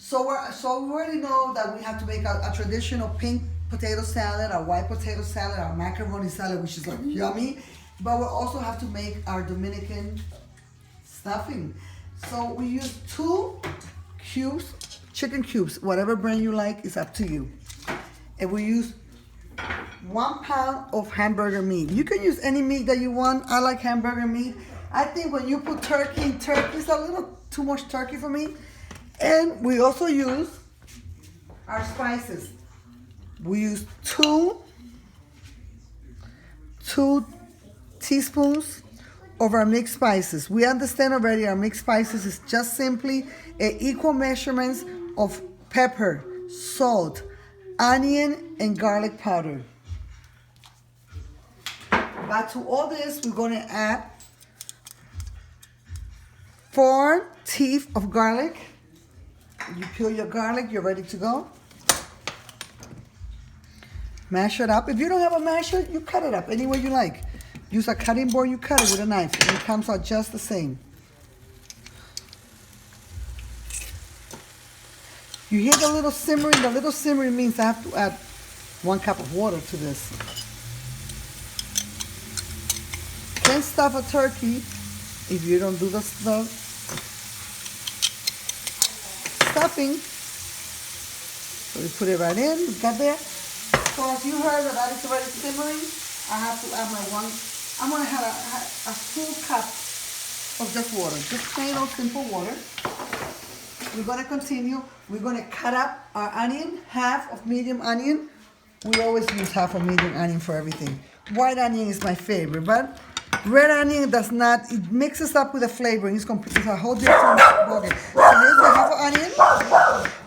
So we already know that we have to make a traditional pink potato salad, a white potato salad, our macaroni salad, which is like yummy. But we also have to make our Dominican stuffing. So we use 2 cubes, chicken cubes, whatever brand you like is up to you. And we use 1 pound of hamburger meat. You can use any meat that you want. I like hamburger meat. I think when you put turkey is a little too much turkey for me. And we also use our spices. We use two teaspoons of our mixed spices. We understand already our mixed spices is just simply equal measurements of pepper, salt, onion, and garlic powder. But to all this, we're going to add 4 teeth of garlic. You peel your garlic, you're ready to go. Mash it up. If you don't have a masher, you cut it up any way you like. Use a cutting board, you cut it with a knife, and it comes out just the same. You hear the little simmering? The little simmering means I have to add 1 cup of water to this. Can't stuff a turkey if you don't do the stuffing. So we put it right in, we got there. So as you heard that is already simmering, I have to add I'm gonna have a full cup of just water, just plain old simple water. We're gonna continue. We're gonna cut up our onion, half of medium onion. We always use half of medium onion for everything. White onion is my favorite, but red onion does not, it mixes up with the flavoring. It's a whole different ballgame. So here's the half of onion.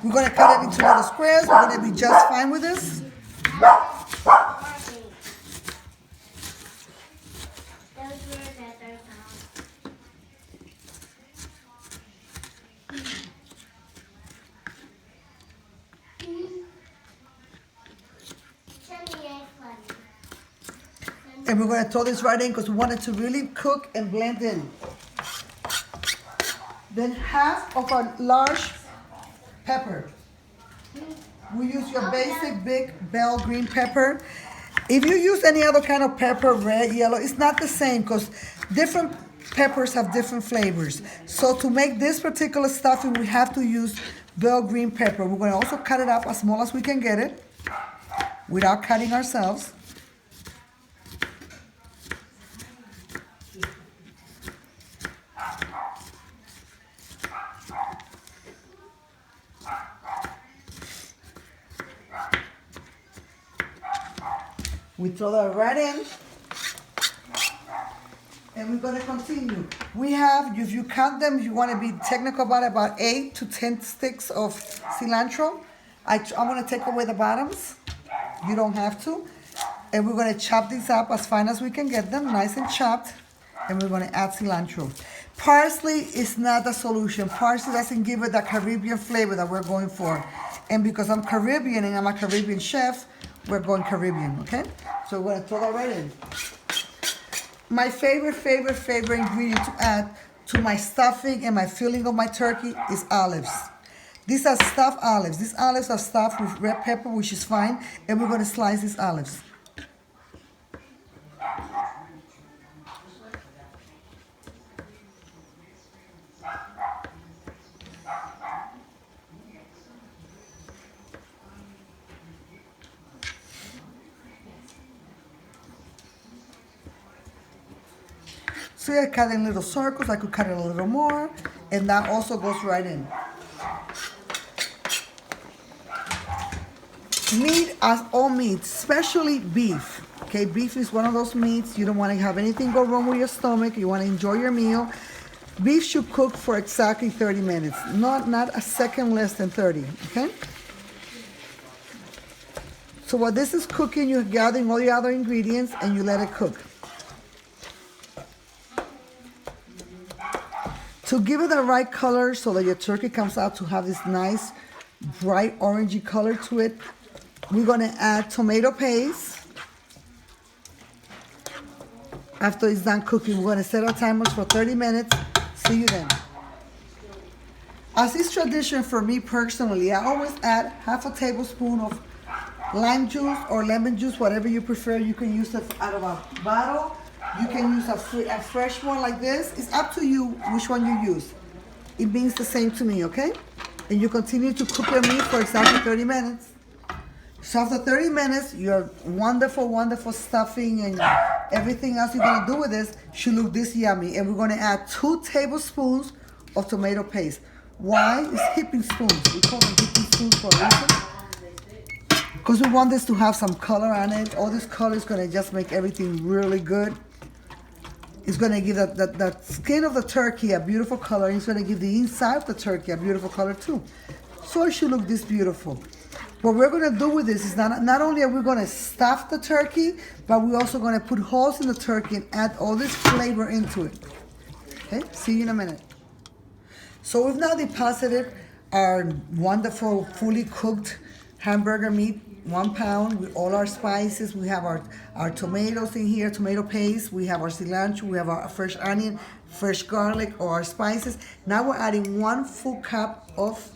We're gonna cut it into little squares. We're gonna be just fine with this. And we're going to throw this right in because we want it to really cook and blend in. Then half of a large pepper. We use your basic big bell green pepper. If you use any other kind of pepper, red, yellow, it's not the same because different peppers have different flavors. So to make this particular stuffing, we have to use bell green pepper. We're going to also cut it up as small as we can get it without cutting ourselves. We throw that right in, and we're going to continue. We have, if you count them, if you want to be technical about it, about 8 to 10 sticks of cilantro. I'm going to take away the bottoms. You don't have to. And we're going to chop these up as fine as we can get them, nice and chopped. And we're going to add cilantro. Parsley is not the solution. Parsley doesn't give it the Caribbean flavor that we're going for. And because I'm Caribbean and I'm a Caribbean chef, we're going Caribbean, okay? So we're gonna throw that right in. My favorite ingredient to add to my stuffing and my filling of my turkey is olives. These are stuffed olives. These olives are stuffed with red pepper, which is fine, and we're gonna slice these olives. So I cut in little circles. I could cut it a little more, and that also goes right in. Meat, as all meat, especially beef. Okay, beef is one of those meats. You don't want to have anything go wrong with your stomach. You want to enjoy your meal. Beef should cook for exactly 30 minutes, not a second less than 30. Okay. So while this is cooking, you're gathering all the other ingredients and you let it cook. To give it the right color so that your turkey comes out to have this nice, bright orangey color to it, we're going to add tomato paste. After it's done cooking, we're going to set our timers for 30 minutes. See you then. As is tradition for me personally, I always add half a tablespoon of lime juice or lemon juice, whatever you prefer. You can use it out of a bottle. You can use a fresh one like this. It's up to you which one you use. It means the same to me, okay? And you continue to cook your meat for exactly 30 minutes. So after 30 minutes, your wonderful, wonderful stuffing and everything else you're gonna do with this should look this yummy. And we're gonna add 2 tablespoons of tomato paste. Why? It's heaping spoons. We call them heaping spoons for a reason. Because we want this to have some color on it. All this color is gonna just make everything really good. It's gonna give that skin of the turkey a beautiful color. It's gonna give the inside of the turkey a beautiful color too. So it should look this beautiful. What we're gonna do with this is not only are we gonna stuff the turkey, but we're also gonna put holes in the turkey and add all this flavor into it. Okay, see you in a minute. So we've now deposited our wonderful, fully cooked hamburger meat, 1 pound with all our spices. We have our tomatoes in here, tomato paste. We have our cilantro. We have our fresh onion, fresh garlic, or our spices. Now we're adding 1 full cup of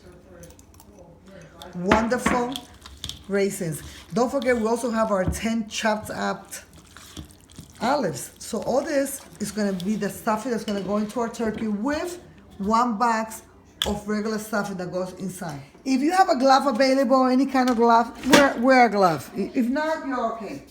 wonderful raisins. Don't forget, we also have our 10 chopped up olives. So all this is gonna be the stuffing that's gonna go into our turkey with 1 box of regular stuffing that goes inside. If you have a glove available, or any kind of glove, wear a glove. If not, you're okay.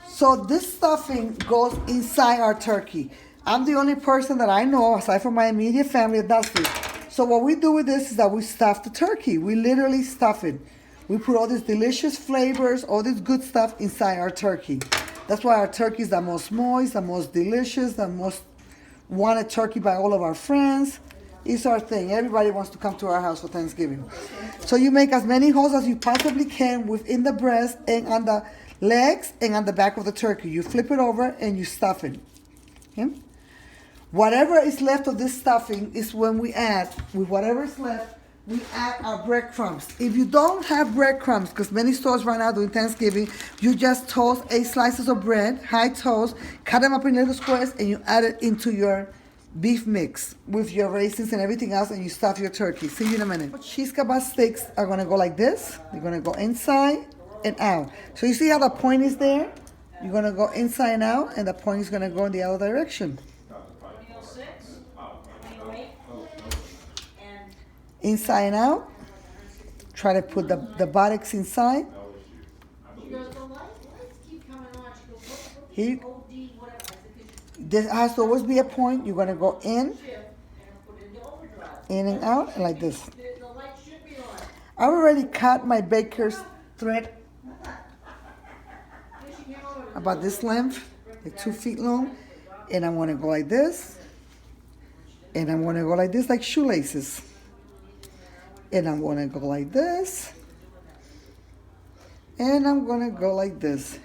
So this stuffing goes inside our turkey. I'm the only person that I know, aside from my immediate family, that does this. So what we do with this is that we stuff the turkey. We literally stuff it. We put all these delicious flavors, all this good stuff inside our turkey. That's why our turkey is the most moist, the most delicious, the most wanted turkey by all of our friends. It's our thing. Everybody wants to come to our house for Thanksgiving. So you make as many holes as you possibly can within the breast and on the legs and on the back of the turkey. You flip it over and you stuff it. Okay? Whatever is left of this stuffing is when we add, with whatever is left, we add our breadcrumbs. If you don't have breadcrumbs, because many stores right now doing Thanksgiving, you just toast 8 slices of bread, high toast, cut them up in little squares, and you add it into your beef mix with your raisins and everything else, and you stuff your turkey. See you in a minute. Cheese kebab sticks are gonna go like this. They're gonna go inside and out. So you see how the point is there? You're gonna go inside and out, and the point is gonna go in the other direction. Inside and out. Try to put the buttocks inside. Here. There has to always be a point. You're gonna go in and out, and like this. I already cut my baker's thread about this length, like 2 feet long, and I'm gonna go like this, and I'm gonna go like this, like shoelaces. And I'm gonna go like this, and I'm gonna go like this.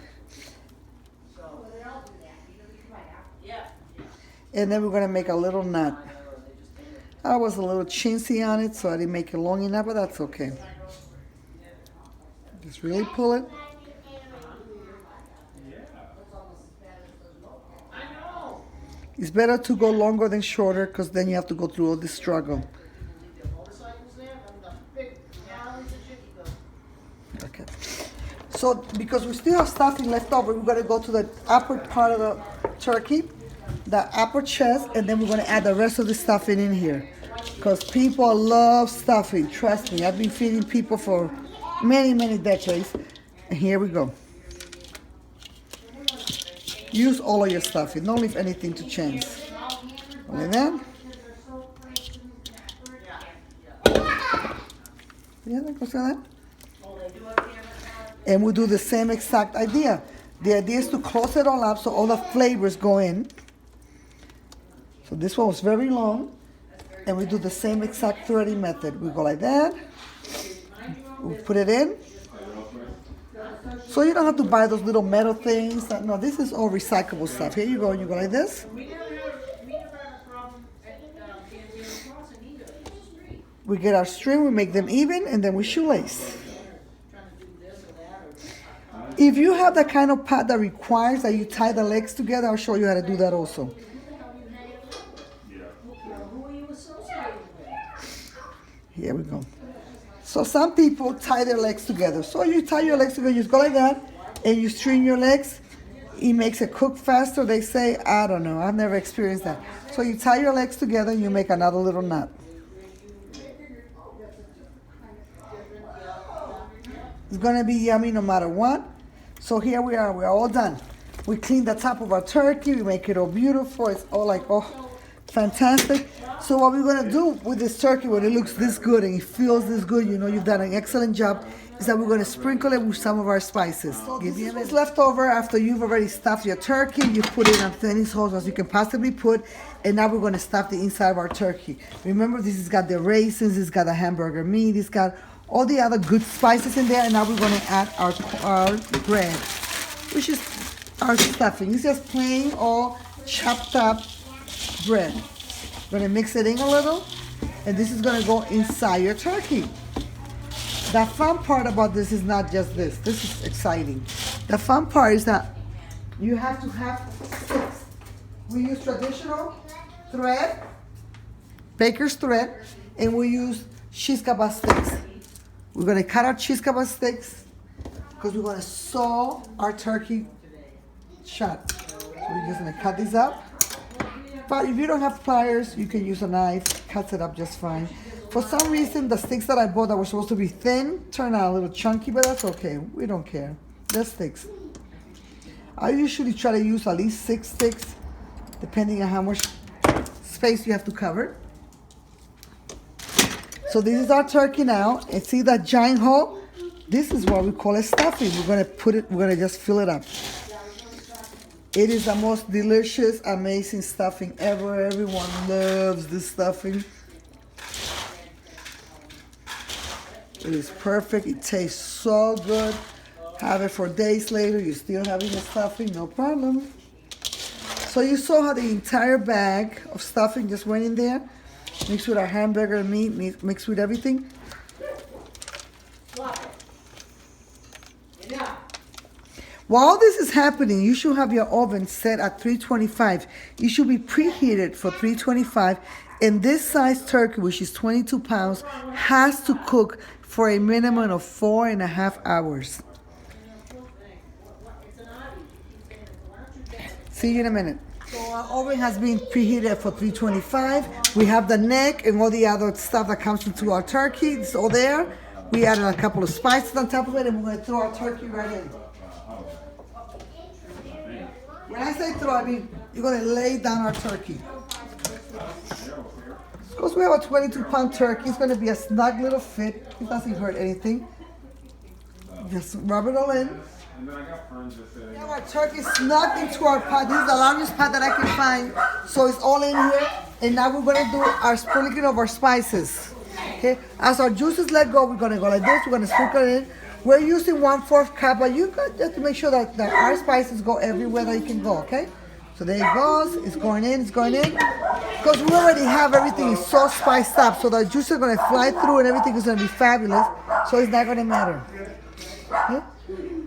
And then we're gonna make a little knot. I was a little chintzy on it, so I didn't make it long enough, but that's okay. Just really pull it. It's better to go longer than shorter, because then you have to go through all this struggle. Okay. So because we still have stuffing left over, we're going to go to the upper part of the turkey, the upper chest, and then we're going to add the rest of the stuffing in here. Because people love stuffing. Trust me, I've been feeding people for many, many decades. And here we go. Use all of your stuffing. Don't leave anything to chance. Like that. Yeah, that goes like that. And we do the same exact idea. The idea is to close it all up so all the flavors go in. So this one was very long. And we do the same exact threading method. We go like that. We put it in. So you don't have to buy those little metal things. No, this is all recyclable stuff. Here you go. You go like this. We get our string, we make them even, and then we shoelace. If you have that kind of pad that requires that you tie the legs together, I'll show you how to do that also. Here we go. So some people tie their legs together. So you tie your legs together, you just go like that, and you string your legs. It makes it cook faster, they say. I don't know, I've never experienced that. So you tie your legs together and you make another little knot. It's gonna be yummy no matter what. So here we are, we're all done. We clean the top of our turkey, we make it all beautiful. It's all like, oh, fantastic. So what we're gonna do with this turkey when it looks this good and it feels this good, you know you've done an excellent job, is that we're gonna sprinkle it with some of our spices. So this is what's left over after you've already stuffed your turkey. You put it on thinnest holes as you can possibly put, and now we're gonna stuff the inside of our turkey. Remember, this has got the raisins, it's got the hamburger meat, it's got all the other good spices in there, and now we're gonna add our bread, which is our stuffing. It's just plain all chopped up bread. We're gonna mix it in a little, and this is gonna go inside your turkey. The fun part about this is not just this. This is exciting. The fun part is that you have to have sticks. We use traditional thread, baker's thread, and we use cheese kebab sticks. We're gonna cut our cheese kebab sticks because we're gonna sew our turkey shut. So we're just gonna cut these up. But if you don't have pliers, you can use a knife, cuts it up just fine. For some reason, the sticks that I bought that were supposed to be thin turned out a little chunky, but that's okay. We don't care. They're sticks. I usually try to use at least 6 sticks, depending on how much space you have to cover. So this is our turkey now, and see that giant hole? This is what we call a stuffing. We're gonna just fill it up. It is the most delicious, amazing stuffing ever. Everyone loves this stuffing. It is perfect. It tastes so good. Have it for days later. You're still having the stuffing, no problem. So you saw how the entire bag of stuffing just went in there. Mixed with our hamburger meat, mixed with everything. While this is happening, you should have your oven set at 325. You should be preheated for 325. And this size turkey, which is 22 pounds, has to cook for a minimum of 4.5 hours. See you in a minute. So our oven has been preheated for 325. We have the neck and all the other stuff that comes into our turkey. It's all there. We added a couple of spices on top of it, and we're going to throw our turkey right in. When I say throw, I mean you're going to lay down our turkey. Because we have a 22-pound turkey, it's going to be a snug little fit. It doesn't hurt anything. Just rub it all in. We have our turkey snug into our pot. This is the largest pot that I can find. So it's all in here. And now we're going to do our sprinkling of our spices. Okay? As our juices let go, we're going to go like this. We're going to sprinkle it in. We're using 1/4 cup, but you got just to make sure that our spices go everywhere that it can go, okay? So there it goes. It's going in. It's going in. Because we already have everything so spiced up, so the juice is going to fly through and everything is going to be fabulous. So it's not going to matter. Okay?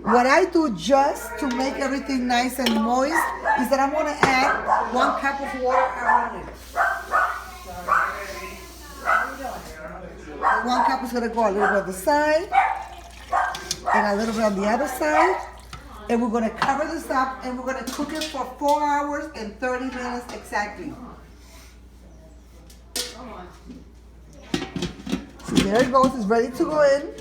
What I do just to make everything nice and moist is that I'm going to add 1 cup of water around it. 1 cup is going to go a little bit on the side and a little bit on the other side. And we're going to cover this up and we're going to cook it for 4 hours and 30 minutes exactly. So there it goes. It's ready to go in.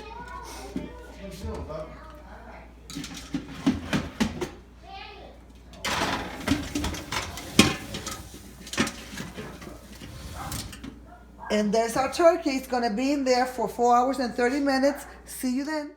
And there's our turkey. It's going to be in there for 4 hours and 30 minutes. See you then.